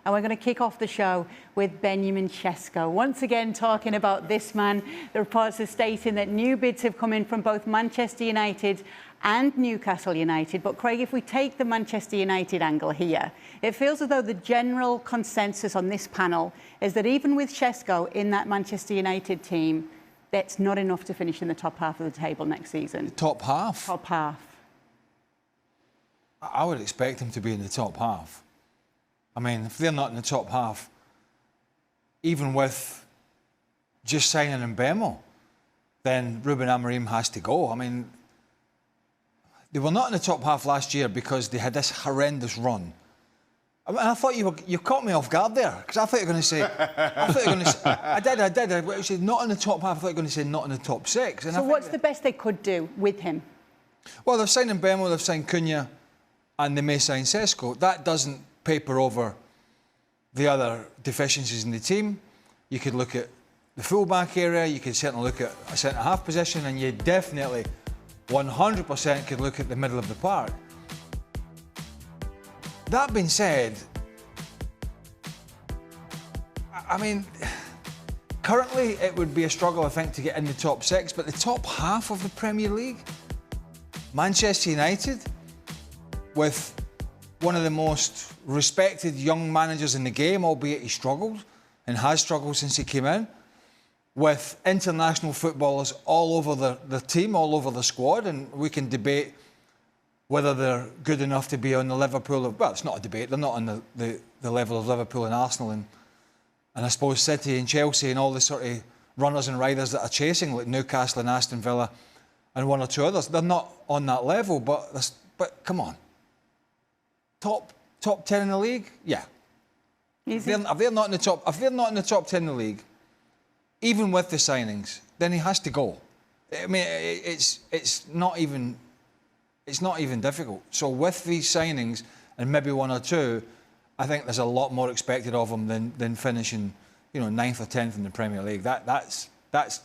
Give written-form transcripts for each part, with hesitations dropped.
And we're going to kick off the show with Benjamin Šeško. Once again, talking about this man. The reports are stating that new bids have come in from both Manchester United and Newcastle United. But Craig, if we take the Manchester United angle here, it feels as though the general consensus on this panel is that even with Šeško in that Manchester United team, that's not enough to finish in the top half of the table next season. Top half? Top half. I would expect him to be in the top half. I mean, if they're not in the top half, even with just signing Mbemo, then Ruben Amorim has to go. I mean, they were not in the top half last year because they had this horrendous run. I mean, I thought you caught me off guard there, because I thought you were going to say... I did. You said not in the top half. I thought you were going to say not in the top six. And so what's the best they could do with him? Well, they've signed Mbemo, they've signed Cunha, and they may sign Sesko. That doesn't paper over the other deficiencies in the team. You could look at the full-back area, you could certainly look at a centre-half position, and you definitely 100% could look at the middle of the park. That being said, I mean, currently it would be a struggle, I think, to get in the top six, but the top half of the Premier League, Manchester United, with one of the most respected young managers in the game, albeit he struggled and has struggled since he came in, with international footballers all over the team, all over the squad, and we can debate whether they're good enough to be on the Liverpool of... Well, it's not a debate. They're not on the level of Liverpool and Arsenal and I suppose City and Chelsea and all the sort of runners and riders that are chasing, like Newcastle and Aston Villa and one or two others. They're not on that level, but come on. Top 10 in the league? Yeah. If they're not in the top 10 in the league, even with the signings, then he has to go. I mean, it's not even difficult. So with these signings and maybe one or two, I think there's a lot more expected of him than finishing, 9th or 10th in the Premier League. That's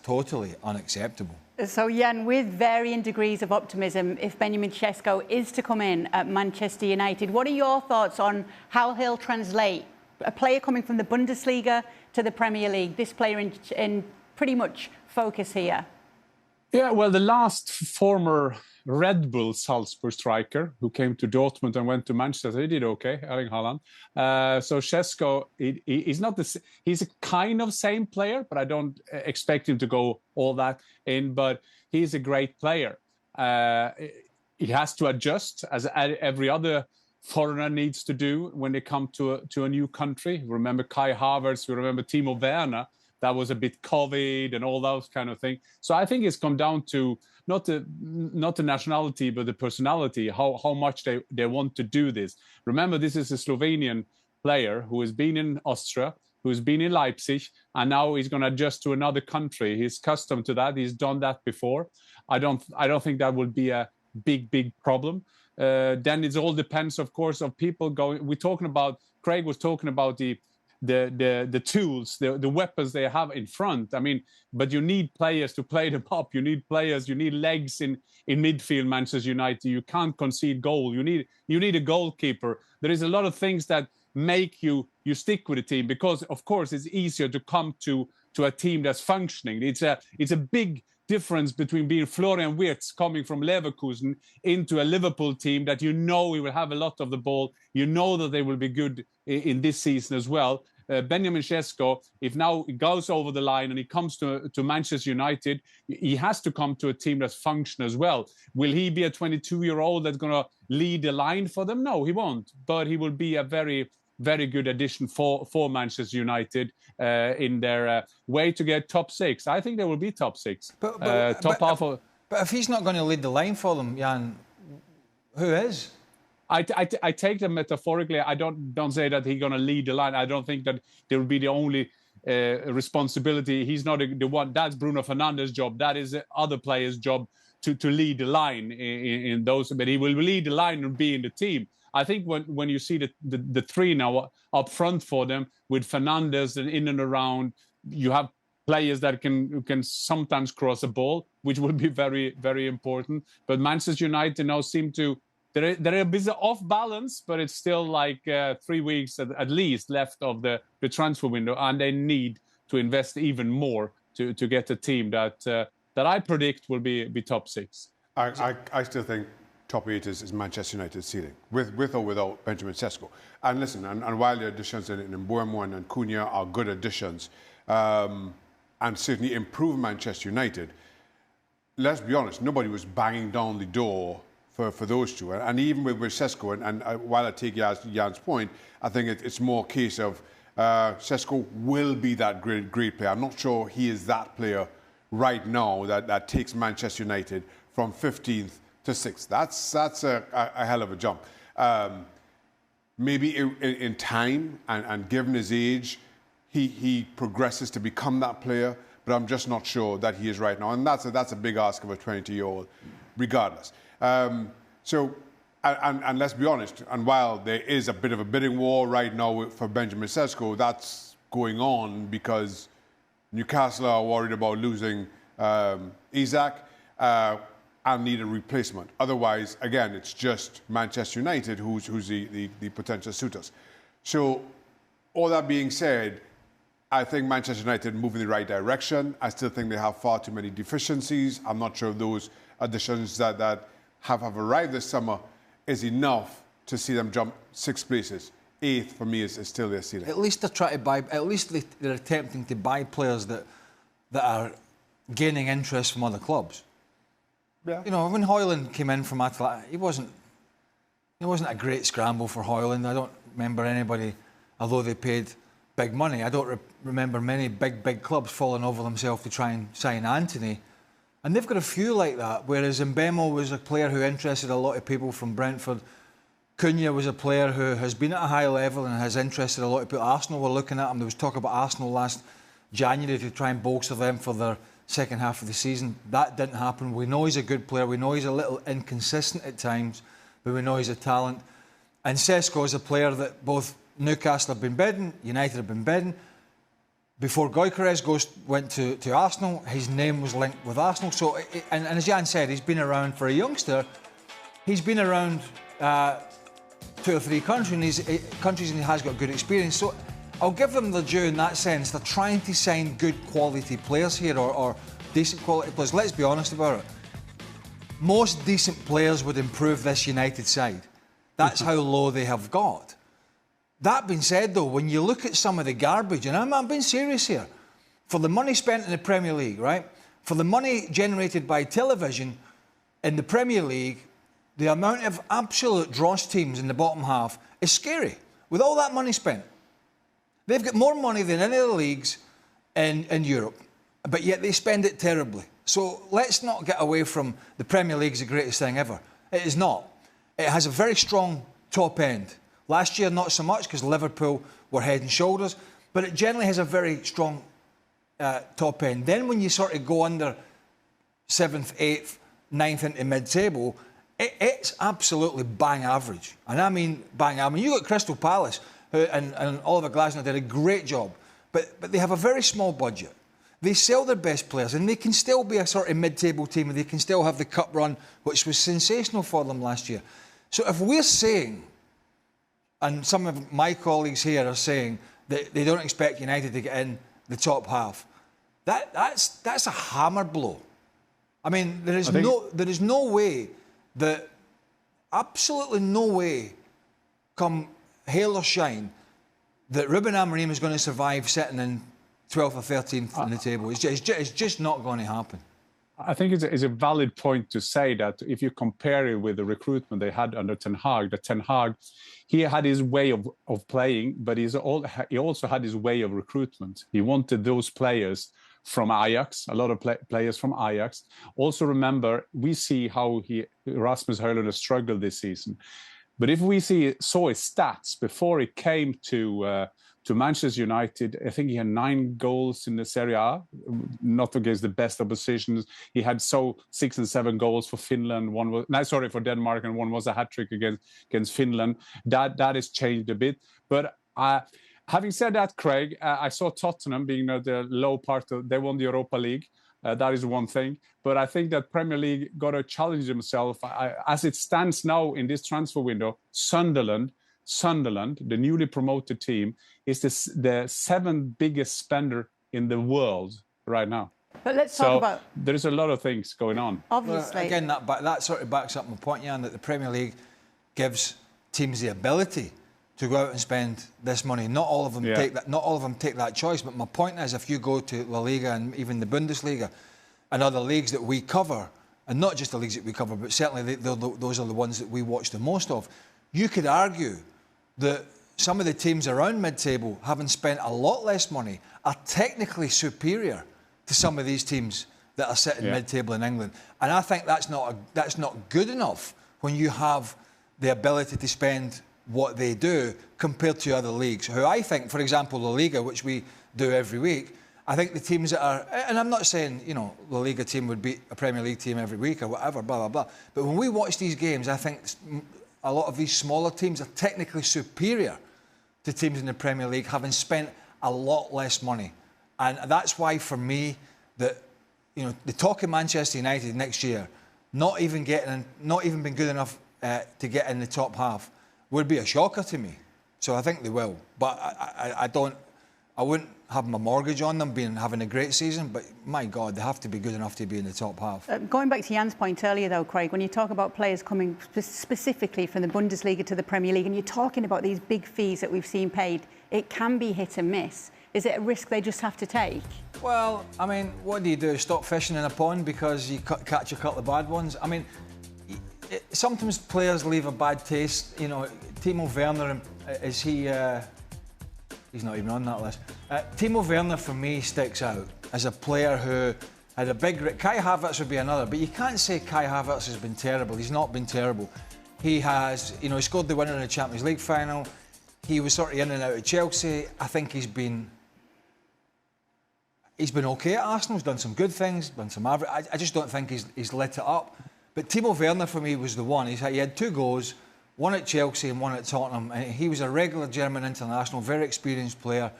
totally unacceptable. So, Jan, with varying degrees of optimism, if Benjamin Šeško is to come in at Manchester United, what are your thoughts on how he'll translate a player coming from the Bundesliga to the Premier League, this player in pretty much focus here? Yeah, well, the last former Red Bull Salzburg striker who came to Dortmund and went to Manchester, he did okay, Erling Haaland. So Šeško, he's a kind of same player, but I don't expect him to go all that in, but he's a great player. He has to adjust, as every other foreigner needs to do when they come to a new country. Remember Kai Havertz, remember Timo Werner. That was a bit COVID and all those kind of things. So I think it's come down to not the nationality, but the personality, how much they want to do this. Remember, this is a Slovenian player who has been in Austria, who's been in Leipzig, and now he's going to adjust to another country. He's accustomed to that. He's done that before. I don't think that would be a big problem. Then it all depends, of course, of people going. Craig was talking about the tools, the weapons they have in front. I mean, but you need players to play them up. You need legs in midfield, Manchester United. You can't concede goal. You need a goalkeeper. There is a lot of things that make you stick with a team, because of course it's easier to come to a team that's functioning. It's a big difference between being Florian Wirtz coming from Leverkusen into a Liverpool team that he will have a lot of the ball. That they will be good in this season as well. Benjamin Šeško, if now he goes over the line and he comes to Manchester United, he has to come to a team that's functional as well. Will he be a 22-year-old that's going to lead the line for them? No, he won't. But he will be a very, very good addition for Manchester United in their way to get top six. I think they will be top six. But if he's not going to lead the line for them, Jan, who is? I take them metaphorically. I don't say that he's going to lead the line. I don't think that there will be the only responsibility. He's not the one. That's Bruno Fernandes' job. That is other players' job to lead the line in those. But he will lead the line and be in the team. I think when you see the three now up front for them with Fernandes and in and around, you have players that can sometimes cross a ball, which will be very, very important. But Manchester United now seem to they're a bit off balance, but it's still like 3 weeks at least left of the transfer window, and they need to invest even more to get a team that I predict will be top 6. I still think top 8 is Manchester United's ceiling, with or without Benjamin Sesko. And listen, and while the additions in Mbeumo and Cunha are good additions, and certainly improve Manchester United, let's be honest, nobody was banging down the door for those two. And even with Sesko, and while I take Jan's point, I think it's more a case of Sesko will be that great player. I'm not sure he is that player right now that takes Manchester United from 15th to 6th. That's a hell of a jump. Maybe in time and given his age, he progresses to become that player, but I'm just not sure that he is right now. And that's a big ask of a 20-year-old, regardless. So let's be honest, and while there is a bit of a bidding war right now for Benjamin Sesko, that's going on because Newcastle are worried about losing Isaac and need a replacement. Otherwise, again, it's just Manchester United who's the potential suitors. So, all that being said, I think Manchester United move in the right direction. I still think they have far too many deficiencies. I'm not sure if those additions that have arrived this summer is enough to see them jump 6 places. 8th for me is still their ceiling. At least they're trying to buy. At least they're attempting to buy players that are gaining interest from other clubs. Yeah. You know, when Højlund came in from Atlanta, it wasn't a great scramble for Højlund. I don't remember anybody, although they paid big money. I don't remember many big clubs falling over themselves to try and sign Anthony. And they've got a few like that, whereas Mbeumo was a player who interested a lot of people from Brentford. Cunha was a player who has been at a high level and has interested a lot of people. Arsenal were looking at him. There was talk about Arsenal last January to try and bolster them for their second half of the season. That didn't happen. We know he's a good player. We know he's a little inconsistent at times, but we know he's a talent. And Sesko is a player that both Newcastle have been bidding, United have been bidding. Before Gyökeres went to Arsenal, his name was linked with Arsenal. So, and as Jan said, he's been around for a youngster. He's been around 2 or 3 countries, and he has got good experience. So I'll give them the due in that sense. They're trying to sign good quality players here, or decent quality players. Let's be honest about it. Most decent players would improve this United side. That's how low they have got. That being said, though, when you look at some of the garbage, and I'm being serious here, for the money spent in the Premier League, right? For the money generated by television in the Premier League, the amount of absolute dross teams in the bottom half is scary. With all that money spent, they've got more money than any of the leagues in Europe, but yet they spend it terribly. So let's not get away from the Premier League's the greatest thing ever. It is not. It has a very strong top end. Last year, not so much, because Liverpool were head and shoulders, but it generally has a very strong top end. Then when you sort of go under 7th, 8th, 9th into mid-table, it's absolutely bang average. And I mean bang average. You got Crystal Palace, and Oliver Glasner did a great job, but they have a very small budget. They sell their best players, and they can still be a sort of mid-table team, and they can still have the cup run, which was sensational for them last year. So if we're saying, and some of my colleagues here are saying that they don't expect United to get in the top half, that's a hammer blow. I mean, there is no way that, absolutely no way, come hail or shine, that Ruben Amorim is going to survive sitting in 12th or 13th on the table. It's just not going to happen. I think it's a valid point to say that if you compare it with the recruitment they had under Ten Hag, he had his way of playing, but he also had his way of recruitment. He wanted those players from Ajax, a lot of players from Ajax. Also remember, we see how Rasmus Højlund has struggled this season. But if we saw his stats before he came to Manchester United, I think he had 9 goals in the Serie A, not against the best oppositions. He had 6 and 7 goals for Finland. For Denmark, and one was a hat-trick against Finland. That has changed a bit. But having said that, Craig, I saw Tottenham being the low part they won the Europa League. That is one thing. But I think that Premier League got to challenge themselves. As it stands now in this transfer window, Sunderland, the newly promoted team, is the 7th biggest spender in the world right now. But let's talk about... There's a lot of things going on. Obviously. Well, again, that sort of backs up my point, Jan, that the Premier League gives teams the ability to go out and spend this money. Not all of them take that. Not all of them take that choice. But my point is, if you go to La Liga and even the Bundesliga and other leagues that we cover, and not just the leagues that we cover, but certainly those are the ones that we watch the most of, you could argue that some of the teams around mid-table, having spent a lot less money, are technically superior to some of these teams that are sitting mid-table in England. And I think that's not good enough when you have the ability to spend what they do compared to other leagues, who I think, for example, La Liga, which we do every week, I think the teams that are, and I'm not saying, you know, La Liga team would beat a Premier League team every week or whatever, blah, blah, blah. But when we watch these games, I think a lot of these smaller teams are technically superior to teams in the Premier League, having spent a lot less money. And that's why, for me, that, you know, the talk of Manchester United next year, not even being good enough to get in the top half, would be a shocker to me. So I think they will. But I wouldn't have my mortgage on them having a great season, but my God, they have to be good enough to be in the top half. Going back to Jan's point earlier, though, Craig, when you talk about players coming specifically from the Bundesliga to the Premier League, and you're talking about these big fees that we've seen paid, it can be hit and miss. Is it a risk they just have to take? Well, I mean, what do? Stop fishing in a pond because you catch a couple of bad ones? I mean, sometimes players leave a bad taste. You know, Timo Werner, is he... he's not even on that list. Timo Werner, for me, sticks out as a player who had a big... Kai Havertz would be another, but you can't say Kai Havertz has been terrible. He's not been terrible. He has, you know, he scored the winner in the Champions League final. He was sort of in and out of Chelsea. I think he's been okay at Arsenal. He's done some good things, done some average. I just don't think he's lit it up. But Timo Werner, for me, was the one. He had 2 goals, one at Chelsea and one at Tottenham. And he was a regular German international, very experienced player.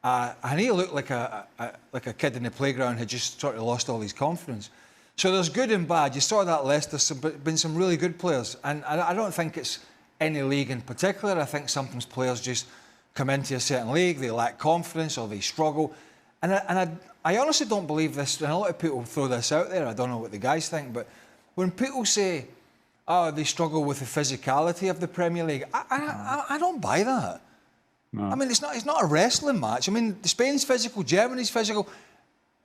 And he looked like a kid in the playground had just sort of lost all his confidence. So there's good and bad. You saw that list. There's been some really good players. And I don't think it's any league in particular. I think sometimes players just come into a certain league, they lack confidence or they struggle. And I honestly don't believe this, and a lot of people throw this out there, I don't know what the guys think, but when people say, oh, they struggle with the physicality of the Premier League, I don't buy that. No. I mean, it's not a wrestling match. I mean, Spain's physical, Germany's physical,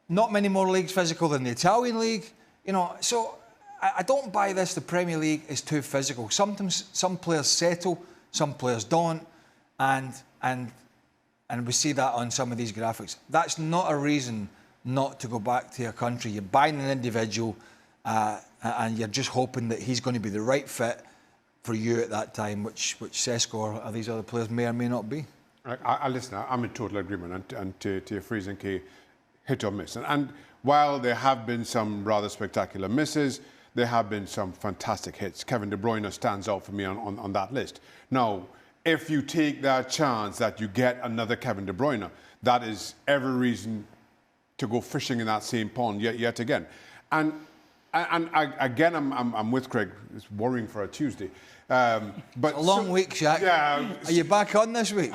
not many more leagues physical than the Italian league, you know, so I don't buy this, the Premier League is too physical. Sometimes some players settle, some players don't, and we see that on some of these graphics. That's not a reason not to go back to your country. You're buying an individual and you're just hoping that he's going to be the right fit for you at that time, which Sesko or these other players may or may not be. Listen, I'm in total agreement, and to your freezing key, hit or miss. And while there have been some rather spectacular misses, there have been some fantastic hits. Kevin De Bruyne stands out for me on that list. Now, if you take that chance that you get another Kevin De Bruyne, that is every reason to go fishing in that same pond yet again. And again, I'm with Craig. It's worrying for a Tuesday. But a long week, Jack. Yeah. Are you back on this week?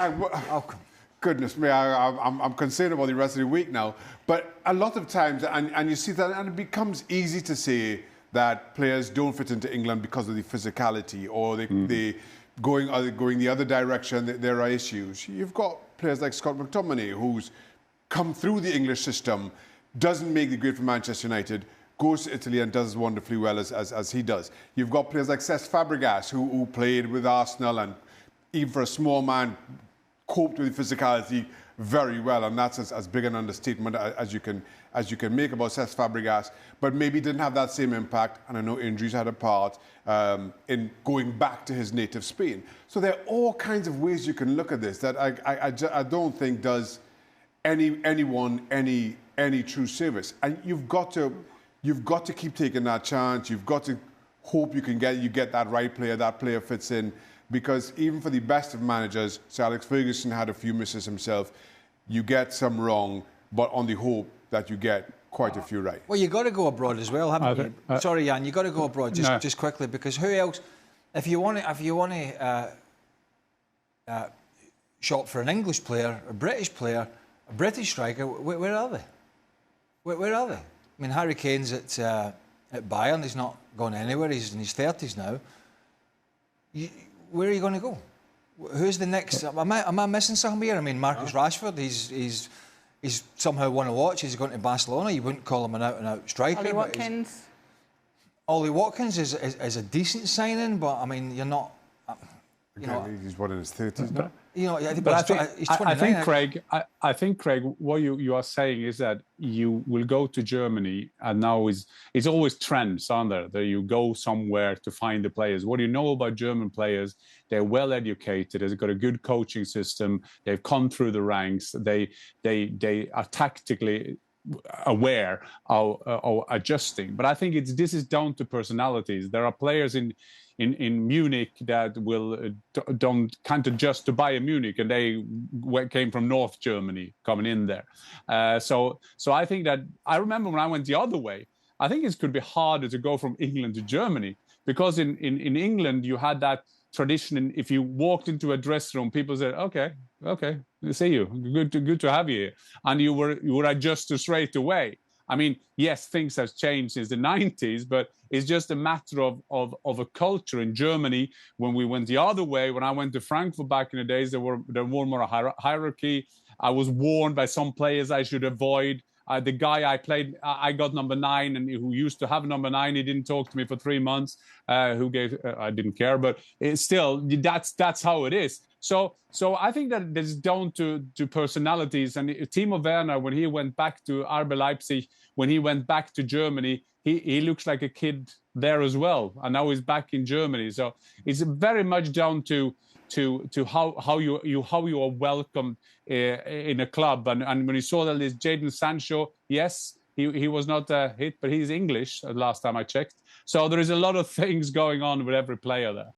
Goodness me, I'm concerned about the rest of the week now. But a lot of times, and you see that, and it becomes easy to say that players don't fit into England because of the physicality, or they going the other direction, there are issues. You've got players like Scott McTominay, who's come through the English system, doesn't make the grade for Manchester United, goes to Italy and does wonderfully well as he does. You've got players like Cesc Fabregas, who played with Arsenal and even for a small man, coped with the physicality very well, and that's as big an understatement as you can make about Cesc Fabregas, but maybe didn't have that same impact, and I know injuries had a part in going back to his native Spain. So there are all kinds of ways you can look at this that I don't think does anyone any true service. And you've got to keep taking that chance. You've got to hope you get that right player, that player fits in. Because even for the best of managers, Sir Alex Ferguson had a few misses himself. You get some wrong, but on the hope that you get quite a few right. Well, you got to go abroad as well, haven't you? Sorry, Jan, you got to go abroad just quickly, because who else? If you want to shop for an English player, a British player, a British striker, where are they? Where are they? I mean, Harry Kane's at Bayern. He's not gone anywhere. He's in his 30s now. Where are you going to go? Who's the next? Am I missing something here? I mean, Marcus Rashford. He's somehow won a watch. He's going to Barcelona. You wouldn't call him an out-and-out striker. Ollie Watkins. Ollie Watkins is a decent signing, but I mean, you're not. He's what, in his 30s now? But he's 29. I think, Craig, what you are saying is that you will go to Germany, and now it's always trends, aren't there? That you go somewhere to find the players. What do you know about German players? They're well educated. They've got a good coaching system. They've come through the ranks. They are tactically aware of adjusting. But I think this is down to personalities. There are players in Munich that can't adjust to Bayern Munich, and they came from North Germany coming in there. So I think that I remember when I went the other way. I think it could be harder to go from England to Germany, because in England you had that tradition. And if you walked into a dressing room, people said, "Okay, see you. Good to have you here," and you were adjusted straight away. I mean, yes, things have changed since the 90s, but it's just a matter of a culture in Germany. When we went the other way, when I went to Frankfurt back in the days, there were more hierarchy. I was warned by some players I should avoid. The guy I played, I got number 9, and who used to have number 9, he didn't talk to me for 3 months. I didn't care, but still, that's how it is. So I think that it's down to personalities. And Timo Werner, when he went back to RB Leipzig, when he went back to Germany, he looks like a kid there as well. And now he's back in Germany. So it's very much down to how you are welcomed in a club. And when you saw that this Jadon Sancho, yes, he was not a hit, but he's English last time I checked. So there is a lot of things going on with every player there.